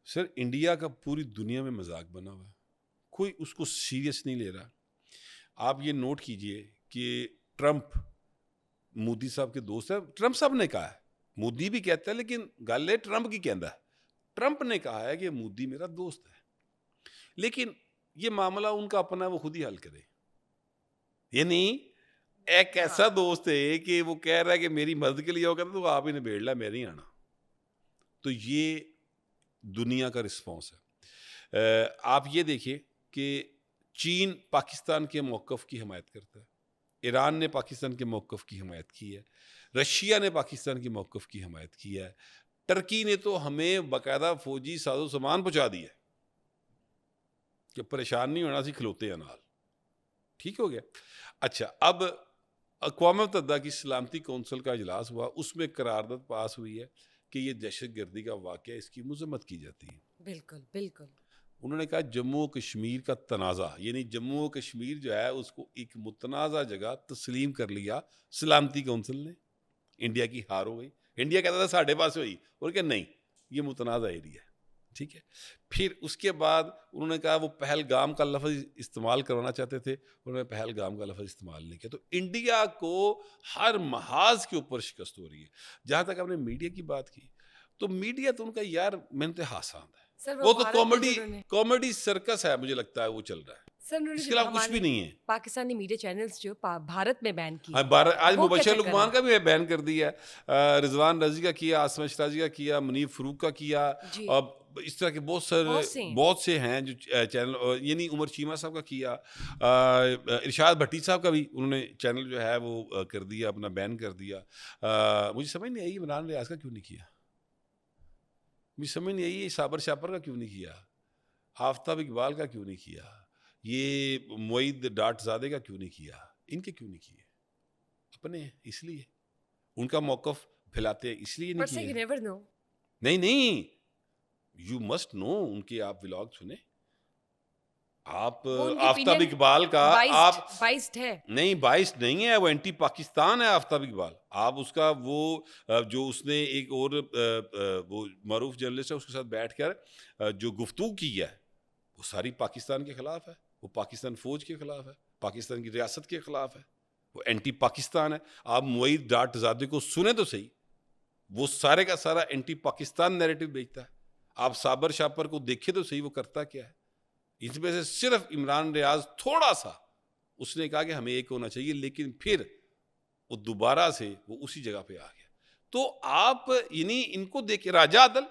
سر India کا پوری دنیا میں مذاق بنا ہوا ہے, کوئی اس کو سیریس نہیں لے رہا. آپ یہ نوٹ کیجئے کہ ٹرمپ مودی صاحب کے دوست ہے. ٹرمپ صاحب نے کہا ہے, مودی بھی کہتا ہے لیکن گل ہے ٹرمپ کی کہندا ہے. ٹرمپ نے کہا ہے کہ مودی میرا دوست ہے, لیکن یہ معاملہ ان کا اپنا ہے, وہ خود ہی حل کرے. یعنی ایک ایسا دوست ہے کہ وہ کہہ رہا ہے کہ میری مدد کے لیے ہوگا تو آپ ہی نے بیڑ لا, میں نہیں آنا. تو یہ دنیا کا رسپانس ہے. آپ یہ دیکھیں کہ چین پاکستان کے موقف کی حمایت کرتا ہے, ایران نے پاکستان کے موقف کی حمایت کی ہے, رشیا نے پاکستان کے موقف کی حمایت کی ہے, ٹرکی نے تو ہمیں باقاعدہ فوجی ساز و سامان پہنچا دیا کہ پریشان نہیں ہونا, سی کھلوتے ہیں نال. ٹھیک ہو گیا. اچھا, اب اقوام متحدہ کی سلامتی کونسل کا اجلاس ہوا, اس میں قرارداد پاس ہوئی ہے کہ یہ دہشت گردی کا واقعہ, اس کی مذمت کی جاتی ہے. بالکل بالکل. انہوں نے کہا جموں و کشمیر کا تنازع, یعنی جموں و کشمیر جو ہے اس کو ایک متنازع جگہ تسلیم کر لیا سلامتی کونسل نے. انڈیا کی ہار ہو گئی. انڈیا کہتا تھا ساڑھے پاس ہوئی, اور کہ نہیں یہ متنازع ایریا ہے. ٹھیک ہے. پھر اس کے بعد انہوں نے کہا وہ پہلگام کا لفظ استعمال کروانا چاہتے تھے, انہوں نے پہلگام کا لفظ استعمال نہیں کیا. تو انڈیا کو ہر محاذ کے اوپر شکست ہو رہی ہے. جہاں تک آپ نے میڈیا کی بات کی, تو میڈیا تو ان کا یار میں نے ہاساند ہے, وہ تو کامیڈی سرکس ہے, مجھے لگتا ہے وہ چل رہا ہے, اس کے علاوہ کچھ بھی نہیں ہے. پاکستانی میڈیا چینلز جو بھارت میں بین کی, آج مبشر لقمان کا بھی بین کر دیا ہے, رضوان رضی کا کیا, عاصمہ اشرازی کا کیا, منیب فروق کا کیا, اور اس طرح کے بہت سے ہیں جو چینل, یعنی عمر چیمہ صاحب کا کیا, ارشاد بھٹی صاحب کا بھی انہوں نے چینل جو ہے وہ کر دیا, اپنا بین کر دیا. مجھے سمجھ نہیں آئی عمران ریاض کا کیوں نہیں کیا, مجھے سمجھ نہیں آئی صابر شاپر کا کیوں نہیں کیا, آفتاب اقبال کا کیوں نہیں کیا, یہ معید ڈاٹ زادے کا کیوں نہیں کیا, ان کے کیوں نہیں کیے؟ اپنے اس لیے ان کا موقف پھیلاتے ہیں, اس لیے نہیں کیے. نہیں, یو مسٹ نو, ان کے آپ ولاگ سنیں. آپ آفتاب اقبال کا آپ بائسڈ ہے, نہیں بائسڈ نہیں ہے, وہ اینٹی پاکستان ہے آفتاب اقبال. آپ اس کا وہ جو اس نے ایک اور وہ معروف جرنلسٹ ہے اس کے ساتھ بیٹھ کر جو گفتگو کی ہے وہ ساری پاکستان کے خلاف ہے, وہ پاکستان فوج کے خلاف ہے, پاکستان کی ریاست کے خلاف ہے, وہ اینٹی پاکستان ہے. آپ معید ڈاٹ زادے کو سنیں تو صحیح, وہ سارے کا سارا اینٹی پاکستان نیریٹو بیچتا ہے. آپ صابر شاپر کو دیکھیں تو صحیح وہ کرتا کیا ہے. اس میں سے صرف عمران ریاض تھوڑا سا اس نے کہا کہ ہمیں ایک ہونا چاہیے, لیکن پھر وہ دوبارہ سے وہ اسی جگہ پہ آ گیا. تو آپ یعنی ان کو دیکھیں, راجہ عادل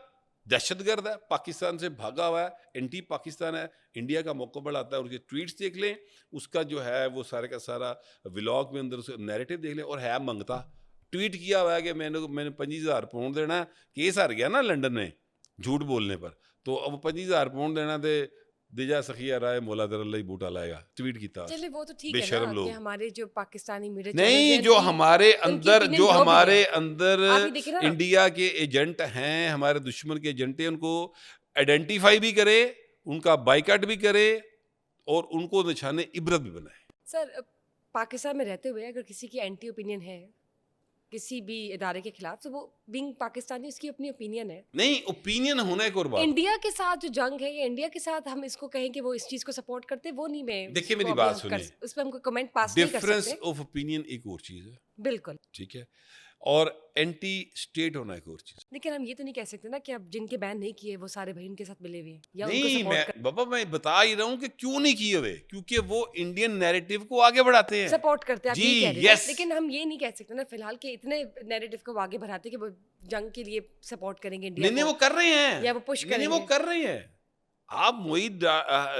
دہشت گرد ہے, پاکستان سے بھاگا ہوا ہے, اینٹی پاکستان ہے, انڈیا کا موقع بڑھاتا ہے. اور اس کے ٹویٹس دیکھ لیں, اس کا جو ہے وہ سارے کا سارا ولاگ میں اندر اس نیریٹو دیکھ لیں, اور ہے منگتا. ٹویٹ کیا ہوا ہے کہ میں نے 25,000 پاؤنڈ دینا ہے, کیس ہار گیا نا لنڈن میں جھوٹ بولنے پر, تو اب 25,000 پاؤنڈ دینا دے دیجا سخیہ رائے مولا در اللہ بوٹا لائے گا, ٹویٹ کی تھا. چلے وہ تو ٹھیک ہے نا کہ ہمارے جو پاکستانی میڈیا نہیں, جو ہمارے اندر انڈیا کے ایجنٹ ہیں, ہمارے دشمن کے ایجنٹ ہیں, ان کو آئیڈینٹیفائی بھی کرے, ان کا بائیکاٹ بھی کرے, اور ان کو نشان عبرت بھی بنائے. سر پاکستان میں رہتے ہوئے اگر کسی کی اینٹی اوپینین ہے کسی بھی ادارے کے خلاف, تو وہ بینگ پاکستانی اس کی اپنی اوپینین ہے. نہیں, اوپینین ہونا ایک اور بات. انڈیا کے ساتھ جو جنگ ہے, یا انڈیا کے ساتھ ہم اس کو کہیں کہ وہ اس چیز کو سپورٹ کرتے, وہ نہیں, میں دیکھیں میری بات سنیں, اس پہ ہم کو کمنٹ پاس نہیں کر سکتے. ڈفرنس آف اوپینین ایک اور چیز ہے, بالکل ٹھیک ہے, اور اینٹی اسٹیٹ ہونا ایک اور چیز. لیکن ہم یہ تو نہیں کہہ سکتے نا کہ اب جن کے بین نہیں کیے وہ سارے بھائی ان کے ساتھ ملے ہوئے ہیں, یا نہیں, بابا میں بتا ہی رہا ہوں کہ کیوں نہیں کیے ہوئے, کیونکہ وہ انڈین نیریٹو کو آگے بڑھاتے ہیں, سپورٹ کرتے ہیں. جی یس, لیکن ہم یہ نہیں کہہ سکتے نا فی الحال کہ اتنے نیریٹو کو آگے بڑھاتے کہ وہ جنگ کے لیے سپورٹ کریں گے انڈیا کو. نہیں, وہ کر رہے ہیں, یا وہ پش کریں گے, وہ کر رہے ہیں. آپ معید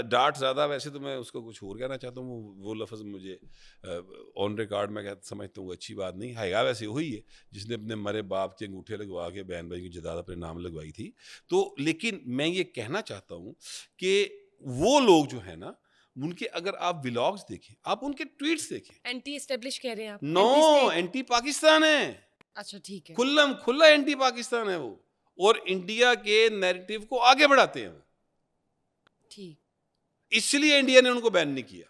ڈاٹ زیادہ, ویسے تو میں اس کو کچھ اور کہنا چاہتا ہوں, وہ لفظ مجھے آن ریکارڈ میں سمجھتا ہوں اچھی بات نہیں ہے. ویسے وہی ہے جس نے اپنے مرے باپ کے انگوٹھے لگوا کے بہن بھائی کی جداد اپنے نام لگوائی تھی. تو لیکن میں یہ کہنا چاہتا ہوں کہ وہ لوگ جو ہیں نا, ان کے اگر آپ ولاگز دیکھیں, آپ ان کے ٹویٹس دیکھیں, اینٹی اسٹیبلش کہہ رہے ہیں آپ. نو, اینٹی پاکستان ہے. اچھا ٹھیک ہے, کھلا اینٹی پاکستان ہے وہ, اور انڈیا کے نیریٹو کو آگے بڑھاتے ہیں. ٹھیک, اس لیے انڈیا نے ان کو بین نہیں کیا.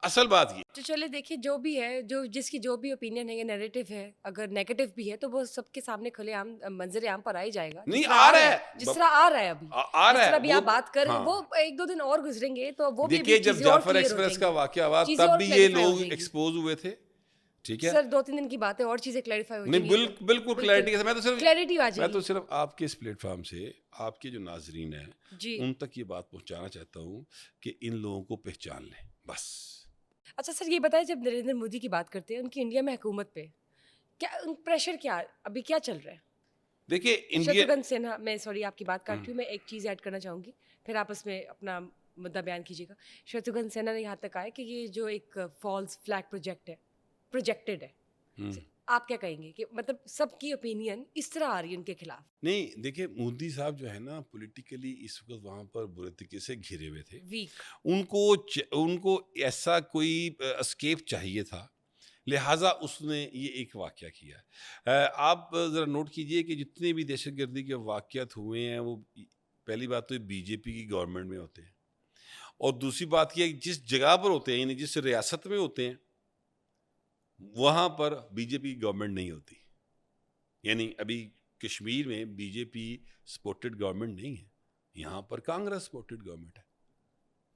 असल बात ये तो चले देखिए जो भी है, जो जिसकी जो भी ओपिनियन है या नैरेटिव है, अगर नेगेटिव भी है तो वो सबके सामने खुलेआम मंजर आम पर आ ही जाएगा, नहीं जिस तरह आ आ रहा रहा है, है, जिस तरह आ रहा है अभी, आ जिस रहा तरह है अभी वो आप बात कर रहे हैं, हाँ। वो एक दो दिन और गुजरेंगे तो वो भी देखिए जब चीजें और जाफर क्लियर हो एक्सप्रेस का जाएंगी, वाकया हुआ चीजें तब और भी ये क्लैरिफाई हो लोग जाएंगी। एक्सपोज हुए थे, ठीक है। सर 2-3 दिन की बात है और चीजें क्लैरिफाई हो नहीं जाएंगी, बिल्कुल क्लैरिटी के साथ क्लैरिटी आ मैं तो जाएगी सिर्फ आपके इस प्लेटफॉर्म से आपके जो नाजरीन हैं जी। उन तक ये बात पहुंचाना चाहता हूँ कि इन लोगों को पहचान लें बस। अच्छा सर ये बताएं, जब नरेंद्र मोदी की बात करते हैं, उनकी इंडिया में हुकूमत पे क्या प्रेशर, क्या अभी क्या चल रहा है? देखिए इंडिया शत्रुघ्न सिन्हा, मैं सॉरी आपकी बात काट रही हूँ, मैं एक चीज़ ऐड करना चाहूँगी, फिर आप उसमें अपना मुद्दा बयान कीजिएगा। शत्रुघ्न सिन्हा ने यहाँ तक कहा है कि ये जो एक फॉल्स फ्लैग प्रोजेक्टेड है। आप क्या कहेंगे कि मतलब सबकी ओपिनियन इस तरह आ रही है उनके खिलाफ? नहीं देखिए मोदी साहब जो है ना पॉलिटिकली इस वक्त वहाँ पर बुरे तरीके से घिरे हुए थे। वीक। उनको ऐसा कोई एस्केप चाहिए था, लिहाजा उसने ये एक वाक़या किया। आप ज़रा नोट कीजिए कि जितने भी दहशतगर्दी के वाक़यात हुए हैं वो पहली बात तो बीजेपी की गवर्नमेंट में होते हैं और दूसरी बात ये है कि जिस जगह पर होते हैं यानी जिस रियासत में होते हैं वहाँ पर बीजेपी की गवर्नमेंट नहीं होती। यानी अभी कश्मीर में बीजेपी सपोर्टेड गवर्नमेंट नहीं है, यहाँ पर कांग्रेस सपोर्टेड गवर्नमेंट है,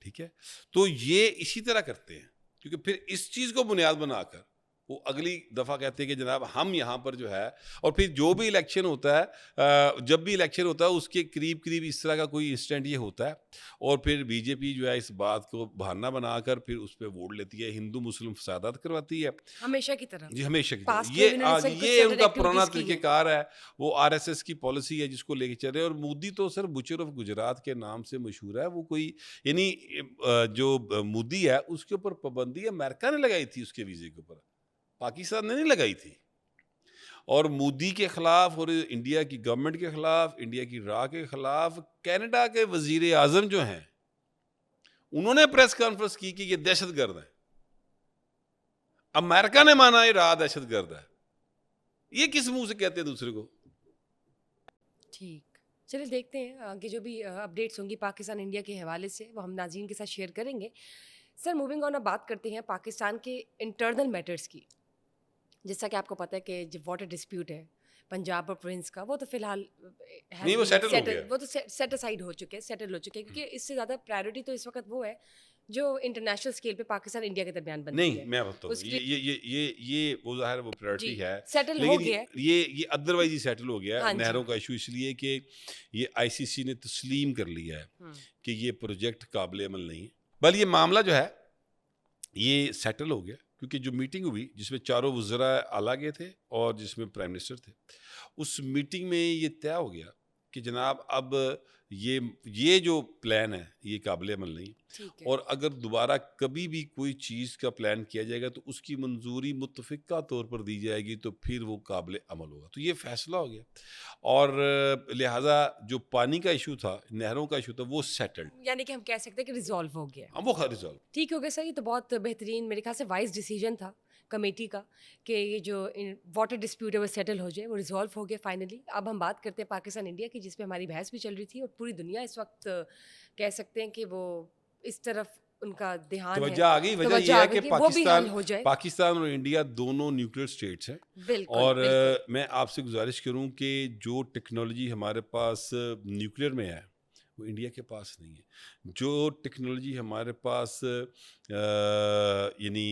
ठीक है। तो ये इसी तरह करते हैं क्योंकि फिर इस चीज़ को बुनियाद बनाकर वो अगली दफ़ा कहते हैं कि जनाब हम यहाँ पर जो है, और फिर जो भी इलेक्शन होता है जब भी इलेक्शन होता है उसके करीब करीब इस तरह का कोई इंसिडेंट ये होता है और फिर बीजेपी जो है इस बात को बहाना बनाकर फिर उस पर वोट लेती है, हिंदू मुस्लिम फसादात करवाती है हमेशा की तरह जी, हमेशा की तरह। पास्ट में ये भी इन्होंने सब कुछ ये certain उनका पुराना activities की हैं। तरीक़ेकार है, वो आरएसएस की पॉलिसी है जिसको लेके चल रहे हैं। और मोदी तो सर बुचर ऑफ गुजरात के नाम से मशहूर है। वो कोई यानी जो मोदी है उसके ऊपर पाबंदी अमेरिका ने लगाई थी उसके वीज़े के ऊपर, पाकिस्तान ने नहीं लगाई थी। और मोदी के खिलाफ और इंडिया की गवर्नमेंट के खिलाफ, इंडिया की राह के खिलाफ कनाडा के वजीर आजम जो हैं उन्होंने प्रेस कॉन्फ्रेंस की कि ये दहशतगर्द है। अमेरिका ने माना ये राह दहशतगर्द है। ये किस मुंह से कहते हैं दूसरे को? ठीक, चलिए देखते हैं आगे जो भी अपडेट्स होंगी पाकिस्तान इंडिया के हवाले से, वो हम नाज़रीन के साथ शेयर करेंगे। सर मूविंग ऑन, अब बात करते हैं पाकिस्तान के इंटरनल मैटर्स की। जैसा कि आपको पता है कि जो वाटर डिस्प्यूट है पंजाब और प्रोविंस का, वो तो फिलहाल नहीं, वो settle हो गया। वो तो सेट असाइड हो चुके हैं, सेटल हो चुके हैं, क्योंकि इससे ज़्यादा प्रायोरिटी तो इस वक्त वो है जो इंटरनेशनल स्केल पे पाकिस्तान इंडिया के दरमियान बनती नहीं, है। मैं बताऊँ उसके ये वो ज़ाहिर वो प्रायोरिटी जी, है, सेटल हो लेकिन गया है। ये अदरवाइज़ ही सेटल हो गया हाँ है। जी। नहरों का इशू इसलिए कि ये आईसीसी ने तस्लीम कर लिया है हम्म, कि ये प्रोजेक्ट काबिल अमल नहीं है। बल ये मामला जो है ये सेटल हो गया क्योंकि जो मीटिंग हुई जिसमें चारों वज़रा आला गए थे और जिसमें प्राइम मिनिस्टर थे, उस मीटिंग में ये तय हो गया कि जनाब अब ये जो प्लान है ये काबिल अमल नहीं, ठीक है। और अगर दोबारा कभी भी कोई चीज़ का प्लान किया जाएगा तो उसकी मंजूरी मुत्तफ़िका तौर पर दी जाएगी, तो फिर वो काबिल अमल होगा। तो ये फ़ैसला हो गया और लिहाजा जो पानी का इशू था, नहरों का इशू था, वो सेटल्ड, यानी कि हम कह सकते हैं कि रिजॉल्व हो गया है। अब वो रिजॉल्व। ठीक हो गया सर, ये तो बहुत बेहतरीन मेरे ख्याल से वाइज डिसीजन था कमेटी का कि ये जो वाटर डिस्प्यूट है वो सेटल हो जाए, वो रिजॉल्व हो गया फाइनली। अब हम बात करते हैं पाकिस्तान इंडिया की, जिसपे हमारी बहस भी चल रही थी और पूरी दुनिया इस वक्त कह सकते हैं कि वो इस तरफ उनका ध्यान है, तवज्जो आ गई। वजह तवज्जो यह आ है कि गई कि वो भी हल हो जाए। पाकिस्तान और इंडिया दोनों न्यूक्लियर स्टेट्स हैं बिल्कुल और बिल्कुल। मैं आपसे गुजारिश करूं कि जो टेक्नोलॉजी हमारे पास न्यूक्लियर में है वो इंडिया के पास नहीं है। जो टेक्नोलॉजी हमारे पास यानी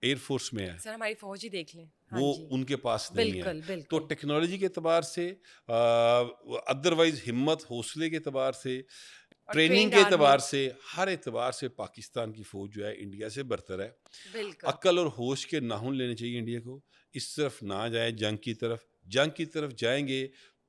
एयरफोर्स में है सर हमारी फौज ही देख लें। हाँ वो जी, उनके पास नहीं है। बिल्कुल तो बिल्कुल। टेक्नोलॉजी के एतबार से, अदरवाइज हिम्मत हौसले के एतबार से, और ट्रेनिंग ट्रेन्ड के आर्मी। एतबार से, हर एतबार से पाकिस्तान की फ़ौज जो है इंडिया से बरतर है। बिल्कुल। अक्ल और होश के नाखून लेने चाहिए इंडिया को, इस तरफ ना जाए जंग की तरफ। जंग की तरफ जाएंगे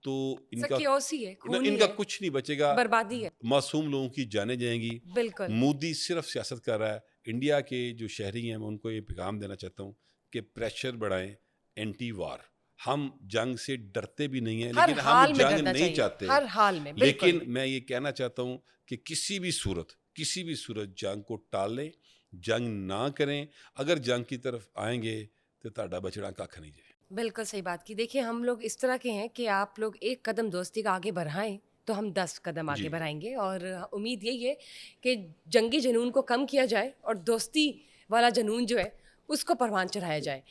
तो सर क्योसी है, खून ही इनका है, कुछ नहीं बचेगा, बर्बादी है। मासूम लोगों की जानें जाएंगी। बिल्कुल। मोदी सिर्फ सियासत कर रहा है। इंडिया के जो शहरी हैं मैं उनको ये पैगाम देना चाहता हूँ कि प्रेशर बढ़ाएं, एंटी वार। हम जंग से डरते भी नहीं हैं, हर लेकिन हम हाल में जंग डरना नहीं चाहिए, चाहते। हर हाल में, बिल्कुल। लेकिन मैं ये कहना चाहता हूँ कि किसी भी सूरत जंग को टाल लें, जंग ना करें। अगर जंग की तरफ आएंगे तो ताड़ा बचड़ा कख नहीं जाए। बिल्कुल सही बात की। देखिए हम लोग इस तरह के हैं कि आप लोग एक कदम दोस्ती का आगे बढ़ाएं तो हम 10 कदम आगे जी। बढ़ाएंगे, और उम्मीद यही है कि जंगी जुनून को कम किया जाए और दोस्ती वाला जनून जो है उसको परवान चढ़ाया जाए।